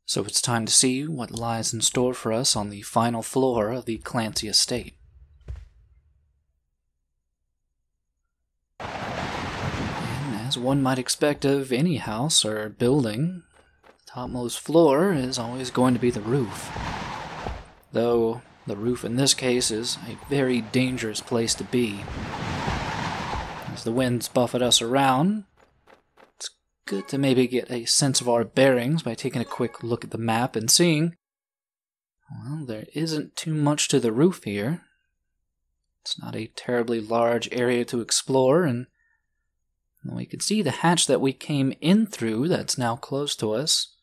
So it's time to see what lies in store for us on the final floor of the Clancy estate. And as one might expect of any house or building, the topmost floor is always going to be the roof. Though the roof in this case is a very dangerous place to be. As the winds buffet us around, it's good to maybe get a sense of our bearings by taking a quick look at the map and seeing, well, there isn't too much to the roof here. It's not a terribly large area to explore, and we can see the hatch that we came in through that's now close to us.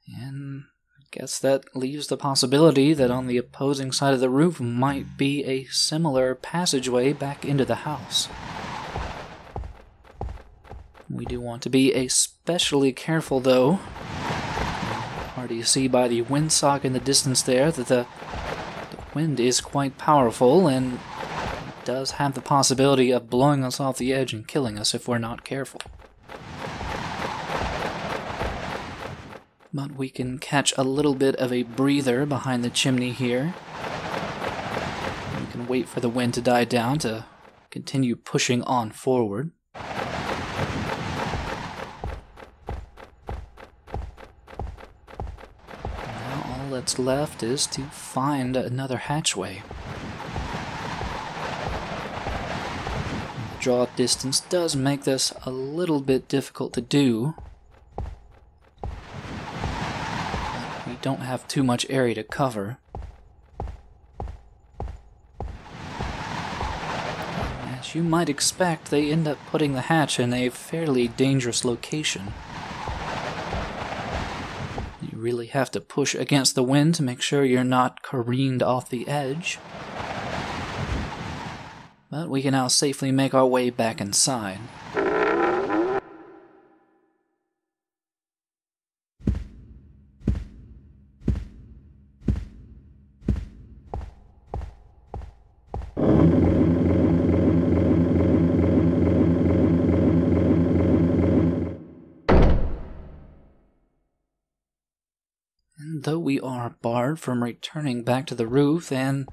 And I guess that leaves the possibility that on the opposing side of the roof might be a similar passageway back into the house. We do want to be especially careful, though. Hard to see by the windsock in the distance there that the wind is quite powerful and it does have the possibility of blowing us off the edge and killing us if we're not careful. But we can catch a little bit of a breather behind the chimney here. We can wait for the wind to die down to continue pushing on forward. Now all that's left is to find another hatchway. The draw distance does make this a little bit difficult to do. Don't have too much area to cover. As you might expect, they end up putting the hatch in a fairly dangerous location. You really have to push against the wind to make sure you're not careened off the edge. But we can now safely make our way back inside. Though we are barred from returning back to the roof and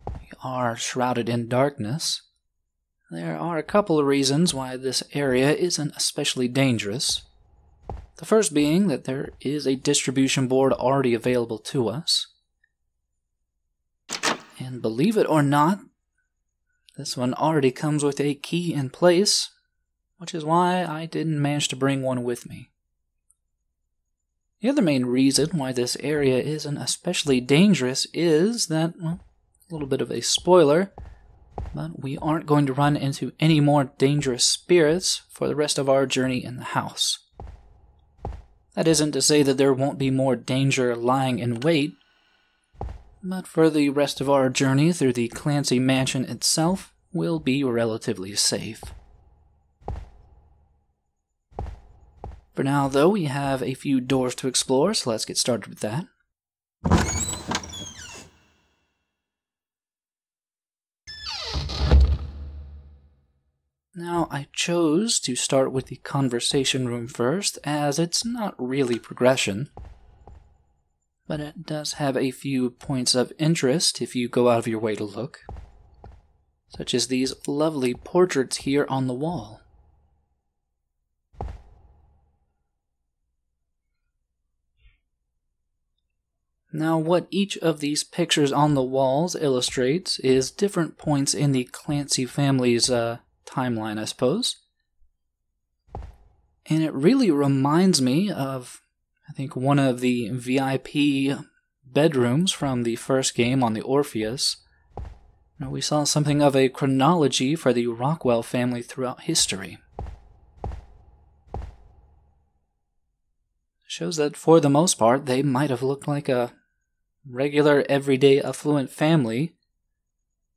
we are shrouded in darkness, there are a couple of reasons why this area isn't especially dangerous. The first being that there is a distribution board already available to us. And believe it or not, this one already comes with a key in place, which is why I didn't manage to bring one with me. The other main reason why this area isn't especially dangerous is that, well, a little bit of a spoiler, but we aren't going to run into any more dangerous spirits for the rest of our journey in the house. That isn't to say that there won't be more danger lying in wait, but for the rest of our journey through the Clancy mansion itself, we'll be relatively safe. For now, though, we have a few doors to explore, so let's get started with that. Now, I chose to start with the conversation room first, as it's not really progression, but it does have a few points of interest if you go out of your way to look, such as these lovely portraits here on the wall. Now, what each of these pictures on the walls illustrates is different points in the Clancy family's timeline, I suppose. And it really reminds me of, I think, one of the VIP bedrooms from the first game on the Orpheus. Now, we saw something of a chronology for the Rockwell family throughout history. Shows that, for the most part, they might have looked like a regular, everyday, affluent family,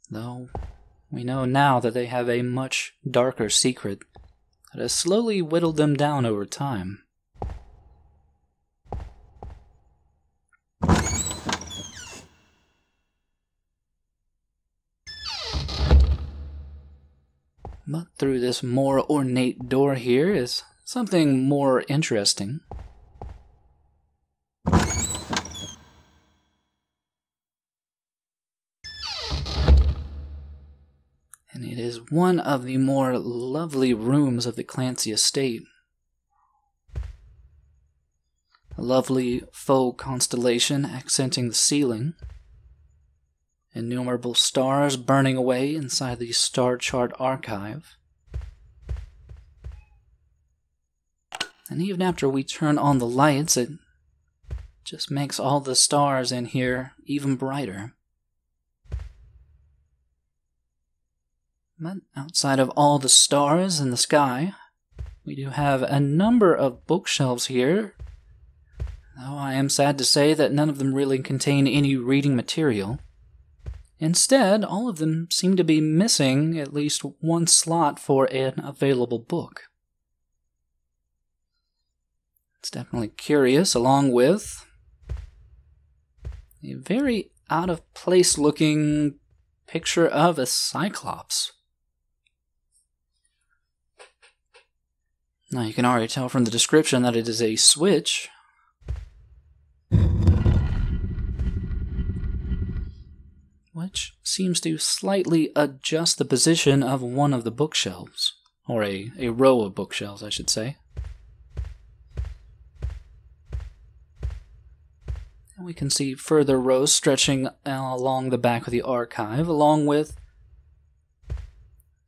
though we know now that they have a much darker secret that has slowly whittled them down over time. But through this more ornate door here is something more interesting. one of the more lovely rooms of the Clancy estate. A lovely faux constellation accenting the ceiling. Innumerable stars burning away inside the star chart archive. And even after we turn on the lights, it just makes all the stars in here even brighter. But outside of all the stars in the sky, we do have a number of bookshelves here, though I am sad to say that none of them really contain any reading material. Instead, all of them seem to be missing at least one slot for an available book. It's definitely curious, along with a very out-of-place looking picture of a Cyclops. Now you can already tell from the description that it is a switch. Which seems to slightly adjust the position of one of the bookshelves. Or a row of bookshelves, I should say. And we can see further rows stretching along the back of the archive, along with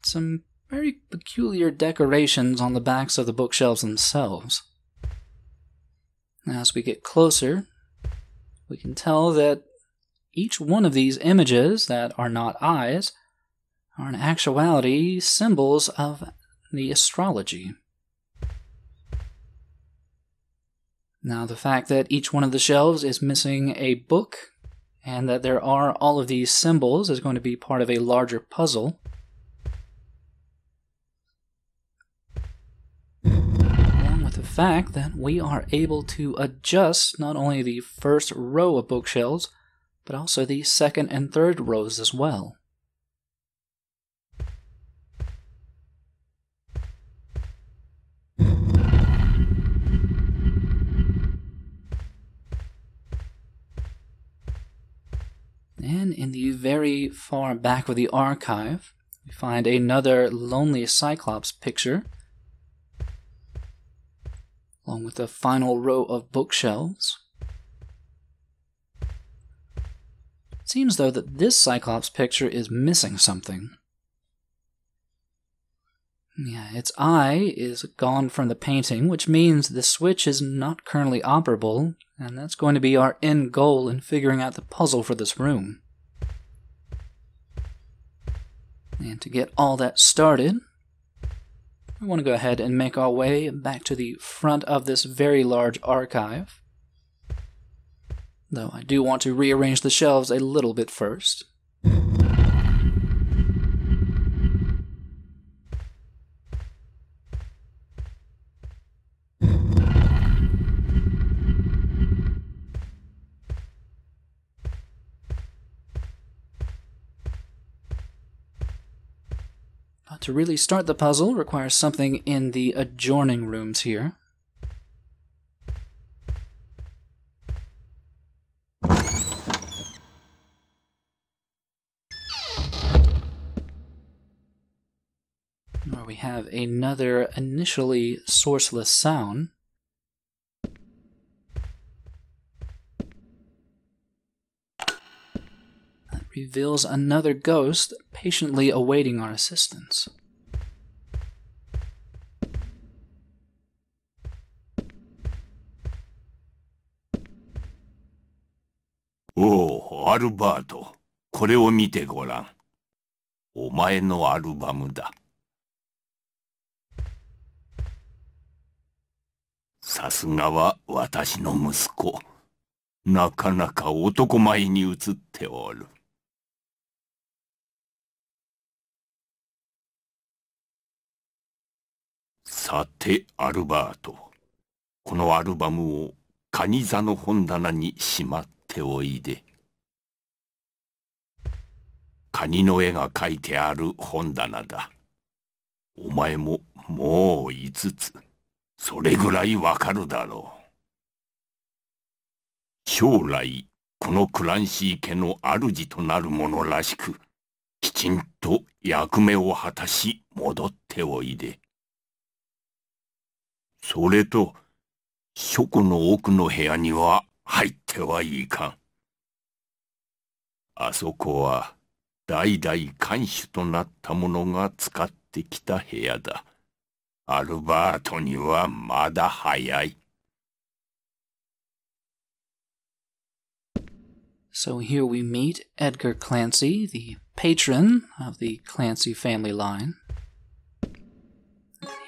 some very peculiar decorations on the backs of the bookshelves themselves. As we get closer, we can tell that each one of these images that are not eyes are in actuality symbols of the astrology. Now, the fact that each one of the shelves is missing a book and that there are all of these symbols is going to be part of a larger puzzle. Along with the fact that we are able to adjust not only the first row of bookshelves, but also the second and third rows as well. And in the very far back of the archive, we find another lonely Cyclops picture, along with the final row of bookshelves. It seems, though, that this Cyclops picture is missing something. Yeah, its eye is gone from the painting, which means the switch is not currently operable, and that's going to be our end goal in figuring out the puzzle for this room. And to get all that started, we want to go ahead and make our way back to the front of this very large archive. Though I do want to rearrange the shelves a little bit first. But to really start the puzzle requires something in the adjoining rooms here. Where we have another initially sourceless sound. That reveals another ghost patiently awaiting our assistance.おお、アルバート、これを見てごらん。お前のアルバムだ。さすがは私の息子。なかなか男前に映っておる。さて、アルバート。このアルバムを蟹座の本棚にしまっておいで。カニの絵が描いてある本棚だ。お前ももう5つ。それぐらいわかるだろう。将来、このクランシー家の主となる者らしく、きちんと役目を果たし戻っておいで。それと、書庫の奥の部屋には入ってはいかん。あそこは代々看守となった者が使ってきた部屋だ。アルバートにはまだ早い。So here we meet Edgar Clancy, the patron of the Clancy family line.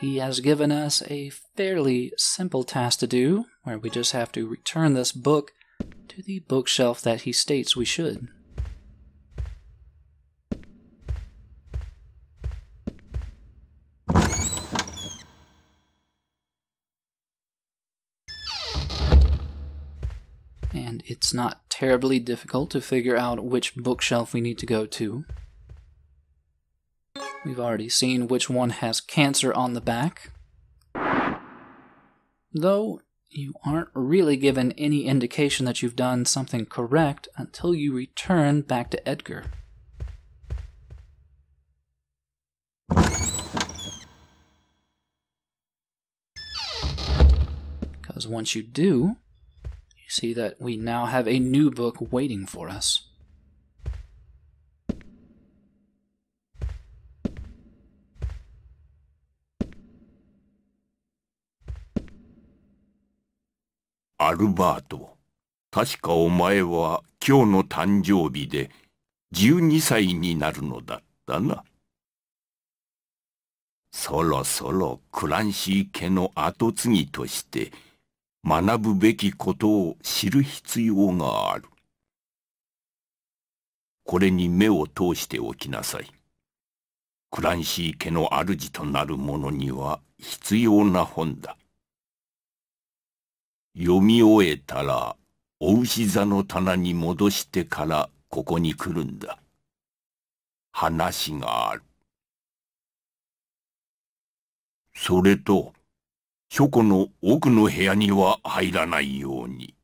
He has given us a fairly simple task to do, where we just have to return this book to the bookshelf that he states we should. And it's not terribly difficult to figure out which bookshelf we need to go to. We've already seen which one has cancer on the back. Though, you aren't really given any indication that you've done something correct until you return back to Edgar. Because once you do, you see that we now have a new book waiting for us. Alberto, 確かお前は今日の誕生日で12歳になるのだったな。そろそろクランシー家の跡継ぎとして学ぶべきことを知る必要がある。これに目を通しておきなさい。クランシー家の主となる者には必要な本だ。読み終えたら、お牛座の棚に戻してからここに来るんだ。話がある。それと、書庫の奥の部屋には入らないように。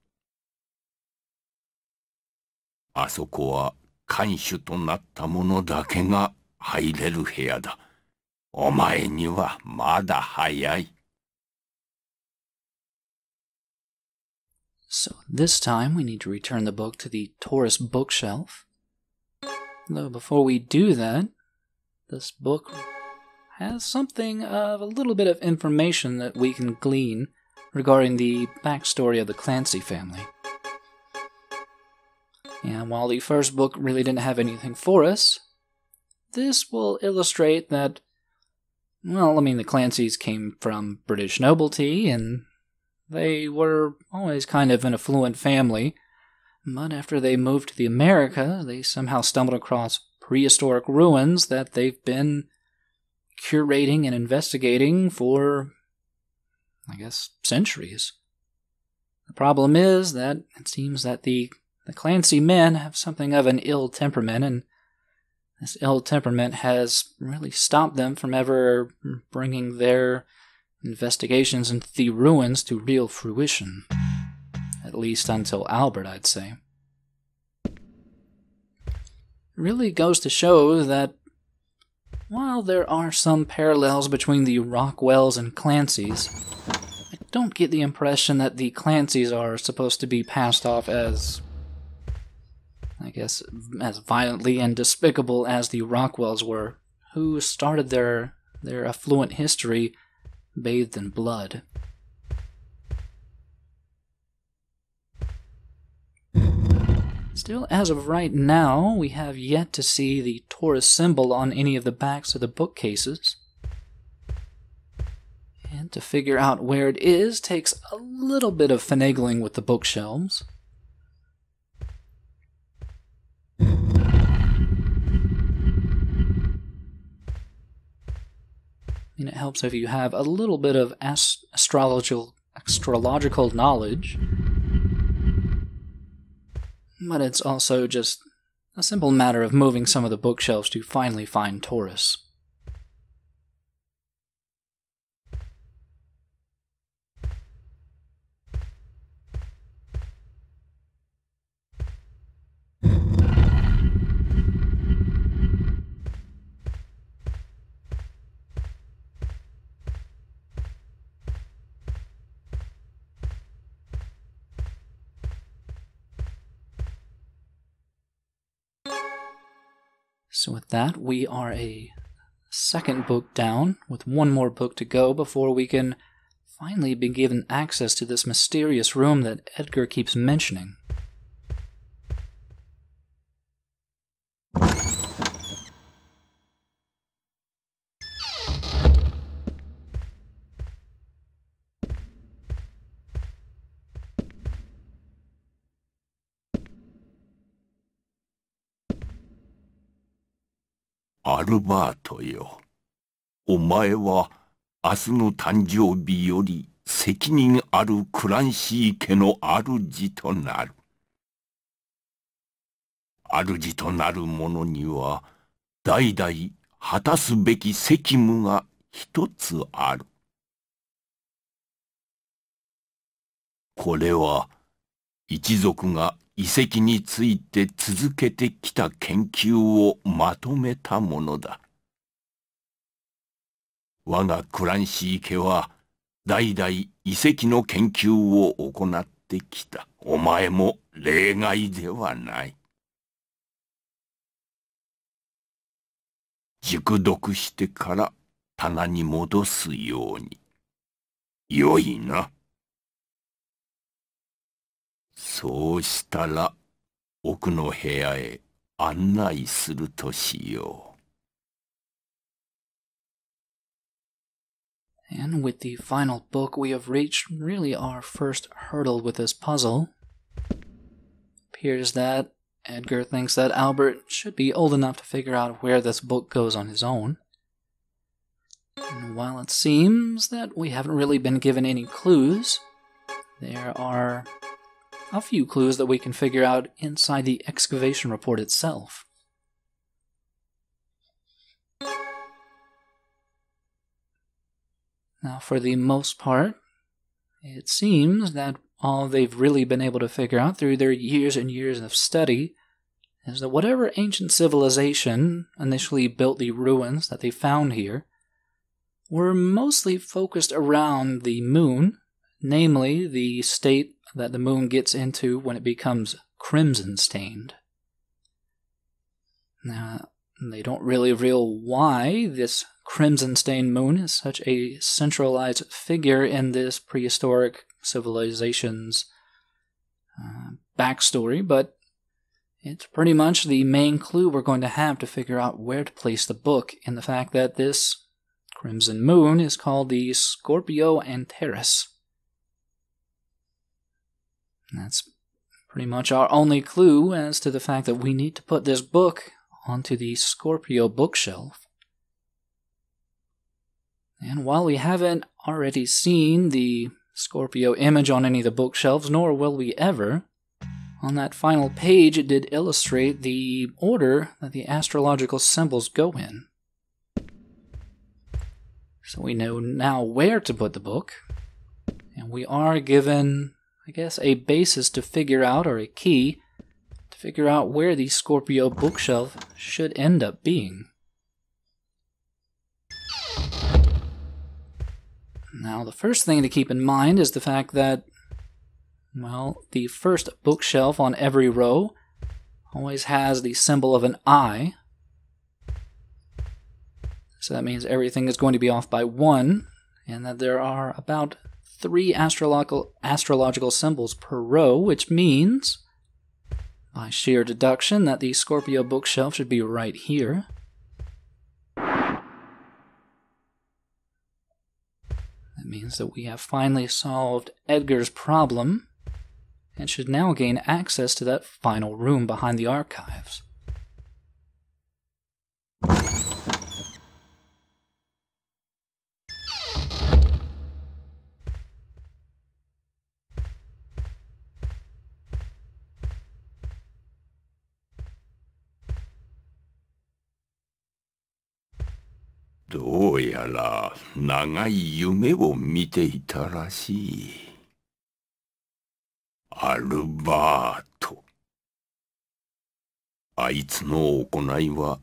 あそこは看守となった者だけが入れる部屋だ。お前にはまだ早い。So this time we need to return the book to the Taurus bookshelf. Though before we do that, this book has something of a little bit of information that we can glean regarding the backstory of the Clancy family. And while the first book really didn't have anything for us, this will illustrate that, well, the Clancys came from British nobility, and they were always kind of an affluent family, but after they moved to the America, they somehow stumbled across prehistoric ruins that they've been curating and investigating for, I guess, centuries. The problem is that it seems that the Clancy men have something of an ill temperament, and this ill temperament has really stopped them from ever bringing their investigations into the ruins to real fruition. At least until Albert, I'd say. It really goes to show that while there are some parallels between the Rockwells and Clancys, I don't get the impression that the Clancys are supposed to be passed off as, I guess, as violently and despicable as the Rockwells were, who started their affluent history bathed in blood. Still, as of right now, we have yet to see the Taurus symbol on any of the backs of the bookcases. And to figure out where it is takes a little bit of finagling with the bookshelves. And it helps if you have a little bit of astrological knowledge. But it's also just a simple matter of moving some of the bookshelves to finally find Taurus. So with that, we are a second book down, with one more book to go before we can finally be given access to this mysterious room that Edgar keeps mentioning.アルバートよ。お前は明日の誕生日より責任あるクランシー家の主となる。主となる者には代々果たすべき責務が一つある。これは一族が遺跡について続けてきた研究をまとめたものだ。我がクランシー家は代々遺跡の研究を行ってきた。お前も例外ではない。熟読してから棚に戻すように。よいな。そうしたら奥の部屋へ案内するとしよう。And with the final book, we have reached really our first hurdle with this puzzle. Appears that Edgar thinks that Albert should be old enough to figure out where this book goes on his own. And while it seems that we haven't really been given any clues, there are a few clues that we can figure out inside the excavation report itself. Now, for the most part, it seems that all they've really been able to figure out through their years and years of study is that whatever ancient civilization initially built the ruins that they found here were mostly focused around the moon, namely the state that the moon gets into when it becomes crimson-stained. Now, they don't really reveal why this crimson-stained moon is such a centralized figure in this prehistoric civilization's backstory, but it's pretty much the main clue we're going to have to figure out where to place the book, in the fact that this crimson moon is called the Scorpio Antares. That's pretty much our only clue as to the fact that we need to put this book onto the Scorpio bookshelf. And while we haven't already seen the Scorpio image on any of the bookshelves, nor will we ever, on that final page it did illustrate the order that the astrological symbols go in. So we know now where to put the book, and we are given, I guess, a basis to figure out, or a key, to figure out where the Scorpio bookshelf should end up being. Now, the first thing to keep in mind is the fact that, well, the first bookshelf on every row always has the symbol of an eye. So that means everything is going to be off by 1, and that there are about 3 astrological symbols per row, which means, by sheer deduction, that the Scorpio bookshelf should be right here. That means that we have finally solved Edgar's problem, and should now gain access to that final room behind the archives.どうやら長い夢を見ていたらしい。アルバート。あいつの行いは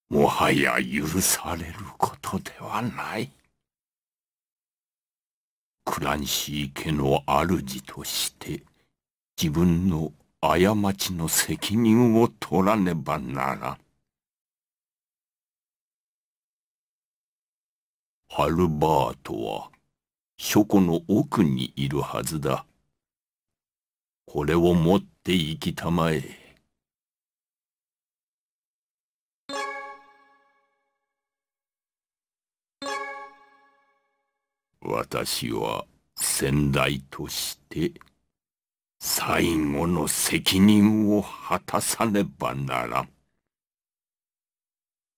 もはや許されることではない。クランシー家の主として自分の過ちの責任を取らねばならん。アルバートは書庫の奥にいるはずだ。これを持って行きたまえ。私は先代として最後の責任を果たさねばならん。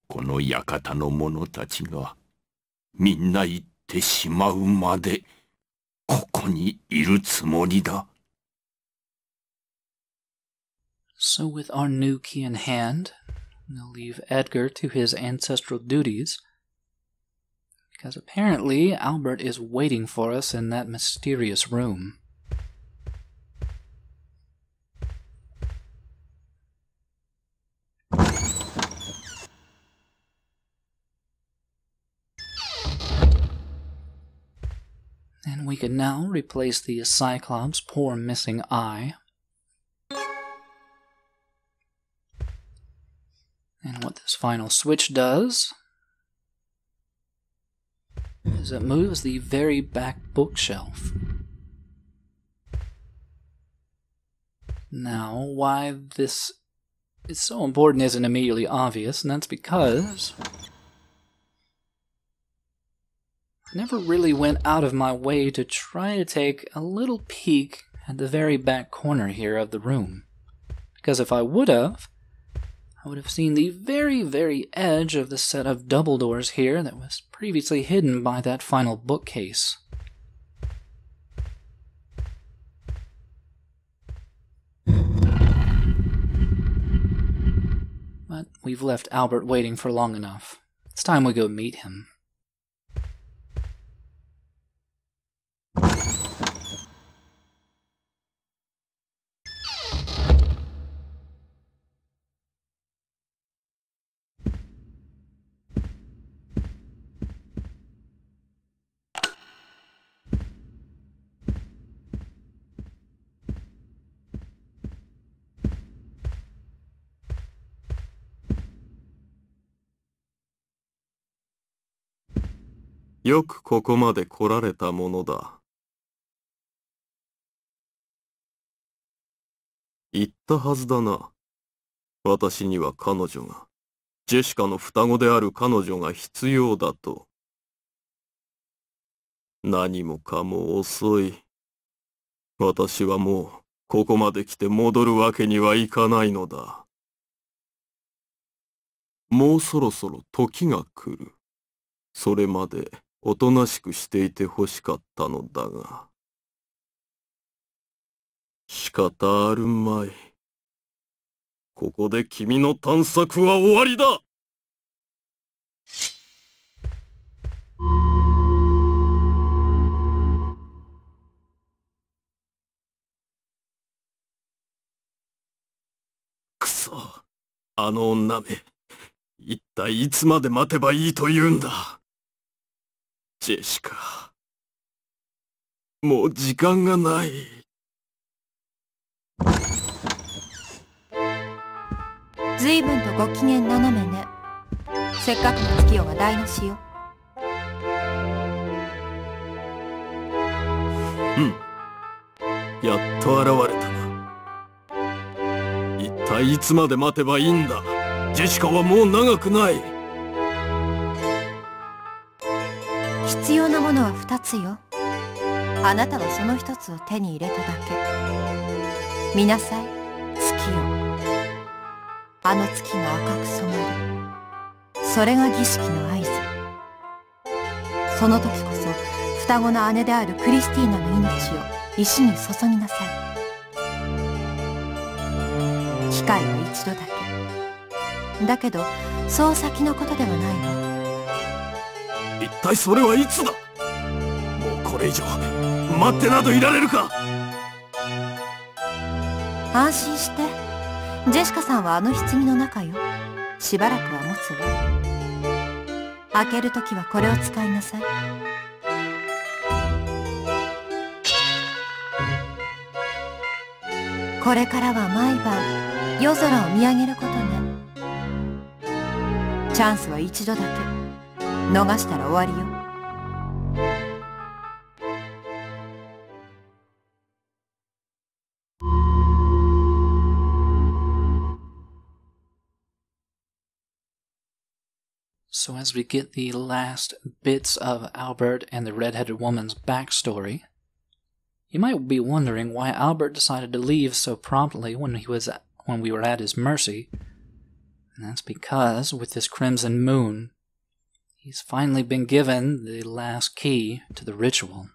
この館の者たちがみんな行ってしまうまでここにいるつもりだ。So with our new key in hand, we'll leave Edgar to his ancestral duties, because apparently Albert is waiting for us in that mysterious room. And we can now replace the Cyclops' poor missing eye. And what this final switch does is it moves the very back bookshelf. Now, why this is so important isn't immediately obvious, and that's because I never really went out of my way to try to take a little peek at the very back corner here of the room. Because if I would have, I would have seen the very, very edge of the set of double doors here that was previously hidden by that final bookcase. But we've left Albert waiting for long enough. It's time we go meet him.「よくここまで来られたものだ。言ったはずだな。私には彼女が、ジェシカの双子である彼女が必要だと。何もかも遅い。私はもうここまで来て戻るわけにはいかないのだ。もうそろそろ時が来る。それまでおとなしくしていてほしかったのだが。仕方あるまい。ここで君の探索は終わりだ。くそ、あの女め。一体いつまで待てばいいと言うんだ。ジェシカ。もう時間がない。ずいぶんとご機嫌斜めね。せっかくの月夜が台無しよ。やっと現れたな。一体いつまで待てばいいんだ。ジェシカはもう長くない。必要なものは2つよ。あなたはその1つを手に入れただけ。見なさい、月よ。あの月が赤く染まる。それが儀式の合図。その時こそ双子の姉であるクリスティーナの命を石に注ぎなさい。機会は一度だけ。だけどそう先のことではないわ。一体それはいつだ。もうこれ以上待ってなどいられるか。安心して。ジェシカさんはあの棺の中よ。しばらくは持つわ。開けるときはこれを使いなさい。これからは毎晩夜空を見上げることね。チャンスは一度だけ。逃したら終わりよ。So as we get the last bits of Albert and the redheaded woman's backstory, you might be wondering why Albert decided to leave so promptly when we were at his mercy. And that's because with this Crimson Moon, he's finally been given the last key to the ritual.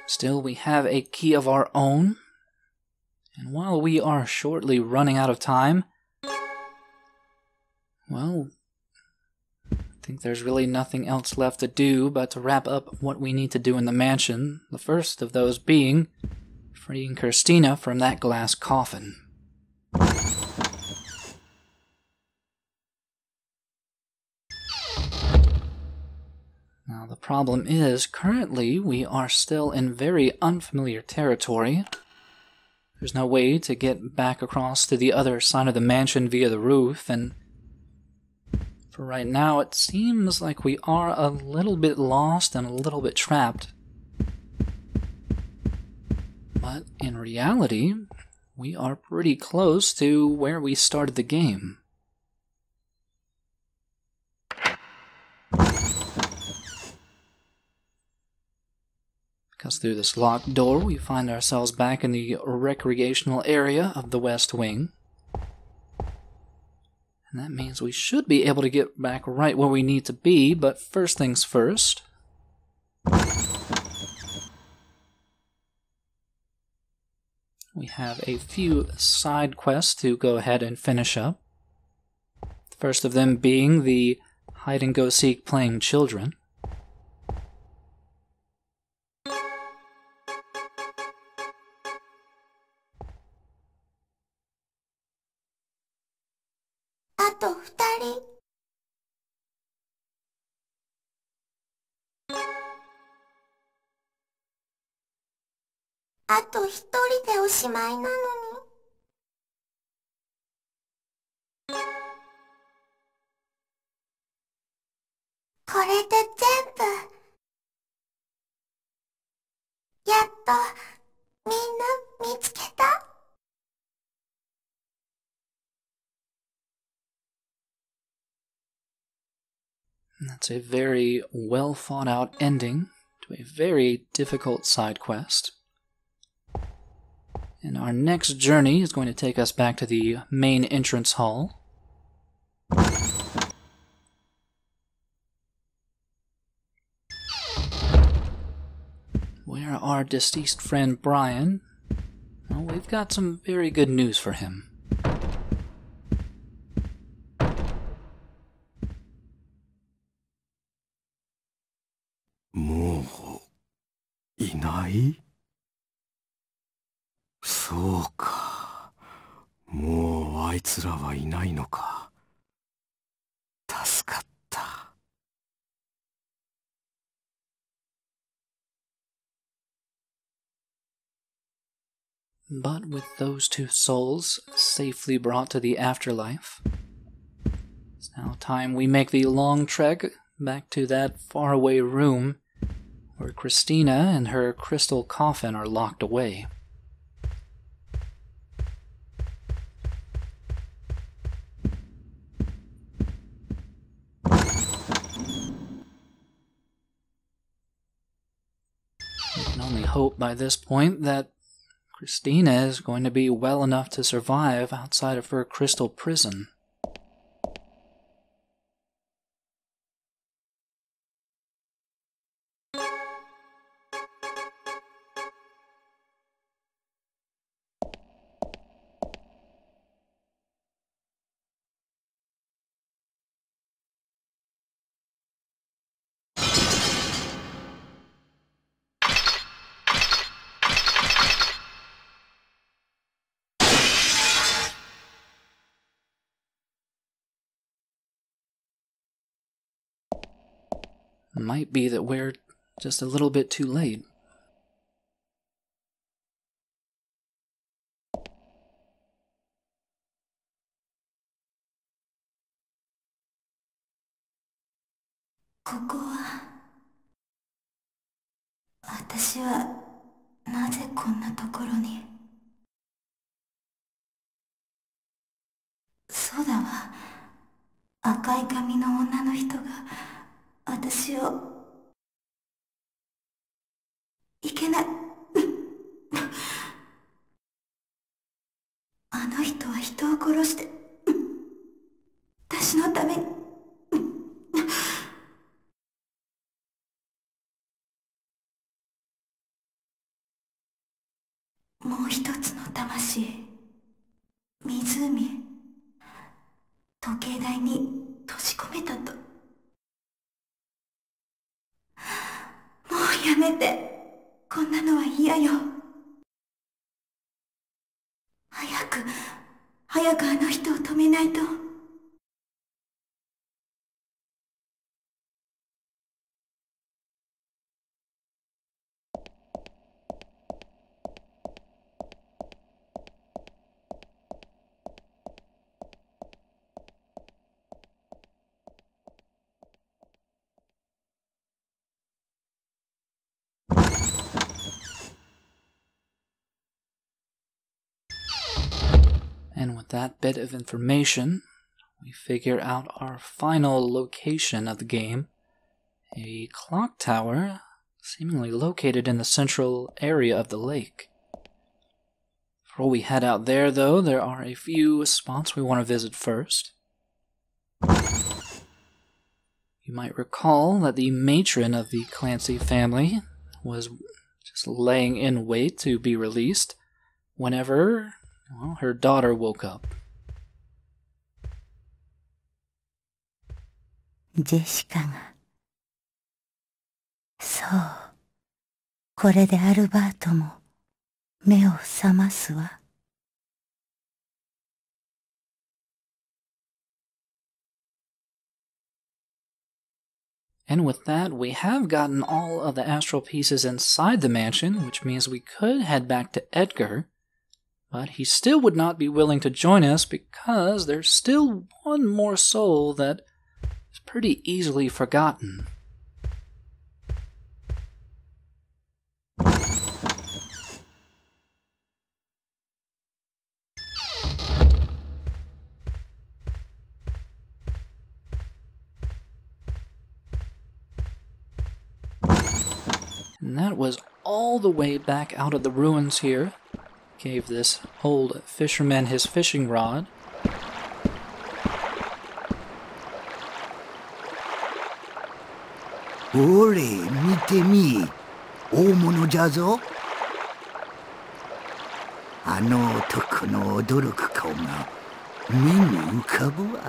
Still, we have a key of our own, and while we are shortly running out of time, well, I think there's really nothing else left to do but to wrap up what we need to do in the mansion, the first of those being freeing Christina from that glass coffin. Now the problem is, currently we are still in very unfamiliar territory. There's no way to get back across to the other side of the mansion via the roof, and for right now it seems like we are a little bit lost and a little bit trapped. But in reality, we are pretty close to where we started the game. Because through this locked door, we find ourselves back in the recreational area of the West Wing. And that means we should be able to get back right where we need to be, but first things first. We have a few side quests to go ahead and finish up. The first of them being the hide-and-go-seek playing children. And that's a very well thought out ending to a very difficult side quest. And our next journey is going to take us back to the main entrance hall. Where our deceased friend Brian? Well, we've got some very good news for him. Mo, いない? そうか。もうあいつらはいないのか。助かった。But with those two souls safely brought to the afterlife, it's now time we make the long trek back to that faraway room where Christina and her crystal coffin are locked away. We can only hope by this point that Christina is going to be well enough to survive outside of her crystal prison. Might be that we're just a little bit too late. そうだわ。赤い髪の女の人が私をいけない。あの人は人を殺して私のために。もう一つの魂、湖、時計台に閉じ込めたと。もうやめて。こんなのは嫌よ。早くあの人を止めないと。And with that bit of information, we figure out our final location of the game. A clock tower, seemingly located in the central area of the lake. Before we head out there, though, there are a few spots we want to visit first. You might recall that the matron of the Clancy family was just laying in wait to be released whenever, well, her daughter woke up. ジェシカが。そう。これでアルバートも目を覚ますわ。And with that, we have gotten all of the astral pieces inside the mansion, which means we could head back to Edgar, but he still would not be willing to join us because there's still one more soul that is pretty easily forgotten. And that was all the way back out of the ruins here. Gave this old fisherman his fishing rod. Ore, mite mi. Omonoじゃぞ。あの男の驚く顔が目に浮かぶわ。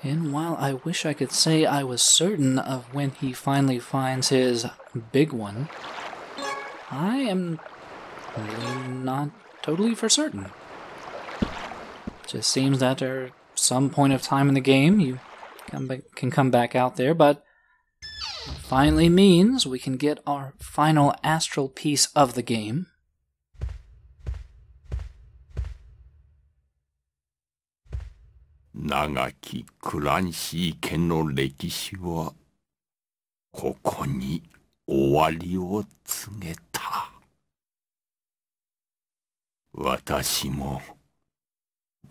And while I wish I could say I was certain of when he finally finds his big one, I am really not totally for certain. Just seems that at some point of time in the game you can come back out there, but it finally means we can get our final astral piece of the game. Nagaki Clancy家の歴史はここに終わりを告げた。私も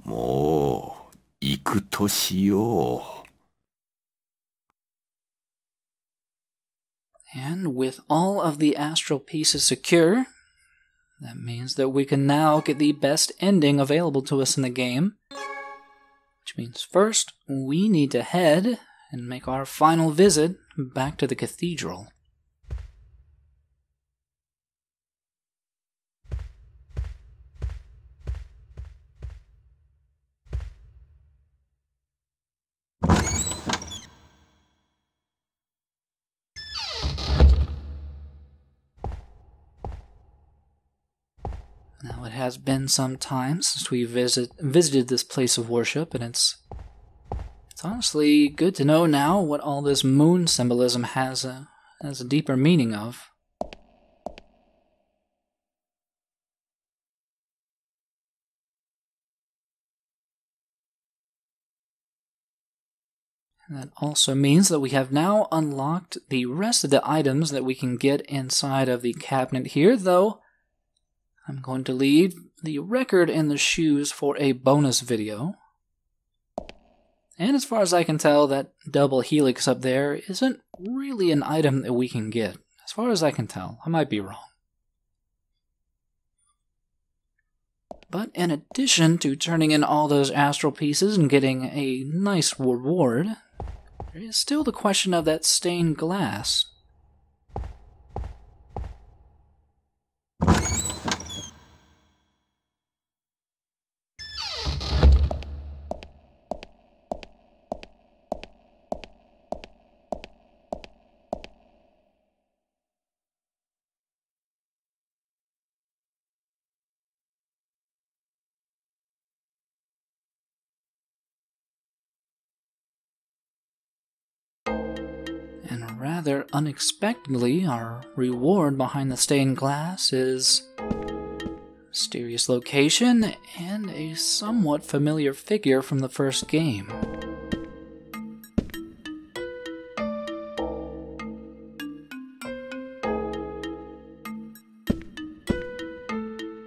もう行くとしよう。And with all of the astral pieces secure, that means that we can now get the best ending available to us in the game. Which means first, we need to head and make our final visit back to the cathedral. Now, it has been some time since we visited this place of worship, and it's honestly good to know now what all this moon symbolism has a deeper meaning of. And that also means that we have now unlocked the rest of the items that we can get inside of the cabinet here, though I'm going to leave the record and the shoes for a bonus video. And as far as I can tell, that double helix up there isn't really an item that we can get. As far as I can tell, I might be wrong. But in addition to turning in all those astral pieces and getting a nice reward, there is still the question of that stained glass. And rather unexpectedly, our reward behind the stained glass is a mysterious location and a somewhat familiar figure from the first game.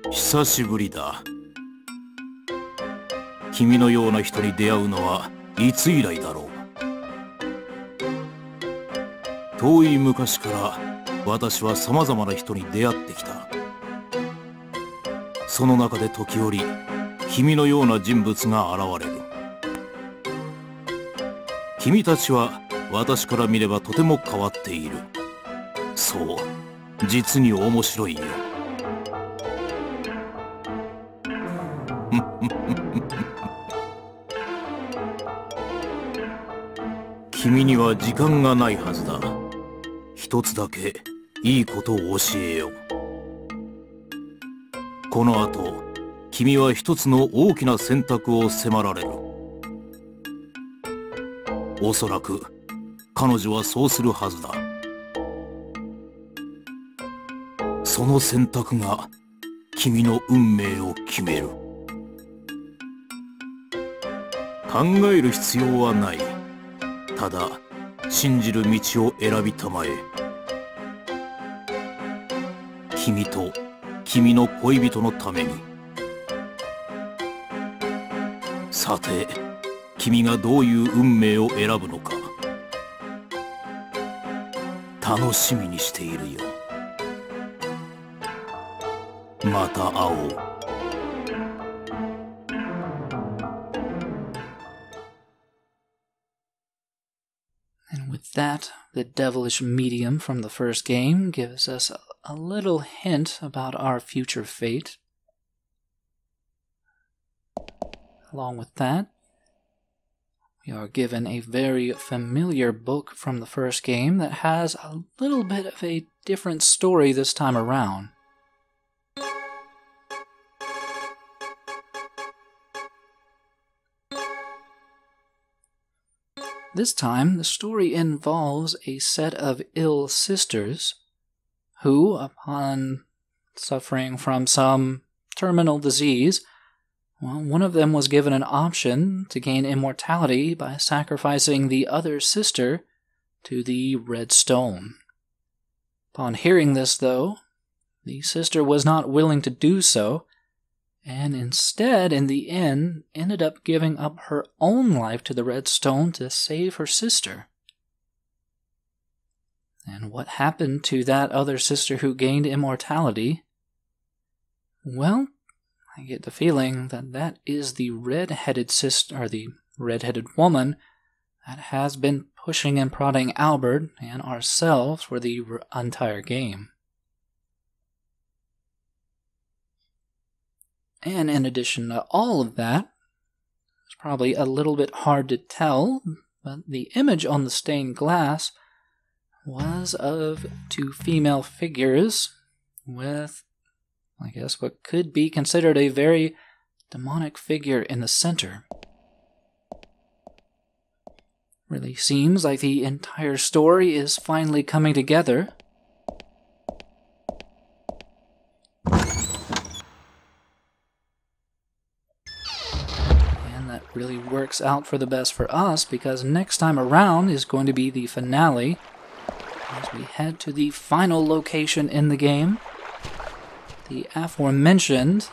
久しぶりだ。君のような人に出会うのはいつ以来だろう。遠い昔から私はさまざまな人に出会ってきた。その中で時折君のような人物が現れる。君たちは私から見ればとても変わっている。そう、実に面白いよ。君には時間がないはずだ。一つだけいいことを教えよう。この後、君は一つの大きな選択を迫られる。おそらく彼女はそうするはずだ。その選択が君の運命を決める。考える必要はない。ただ信じる道を選びたまえ。君と君の恋人のために。さて、君がどういう運命を選ぶのか楽しみにしているよ。また会おう。And with that, the devilish medium from the first game gives us a little hint about our future fate. Along with that, we are given a very familiar book from the first game that has a little bit of a different story this time around. This time, the story involves a set of ill sisters who, upon suffering from some terminal disease, well, one of them was given an option to gain immortality by sacrificing the other sister to the red stone. Upon hearing this, though, the sister was not willing to do so, and instead, in the end, ended up giving up her own life to the red stone to save her sister. And what happened to that other sister who gained immortality? Well, I get the feeling that that is the red-headed sister, or the red-headed woman that has been pushing and prodding Albert and ourselves for the entire game. And in addition to all of that, it's probably a little bit hard to tell, but the image on the stained glass was of two female figures with, I guess, what could be considered a very demonic figure in the center. Really seems like the entire story is finally coming together. Really works out for the best for us, because next time around is going to be the finale as we head to the final location in the game, the aforementioned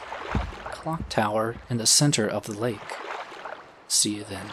clock tower in the center of the lake. See you then.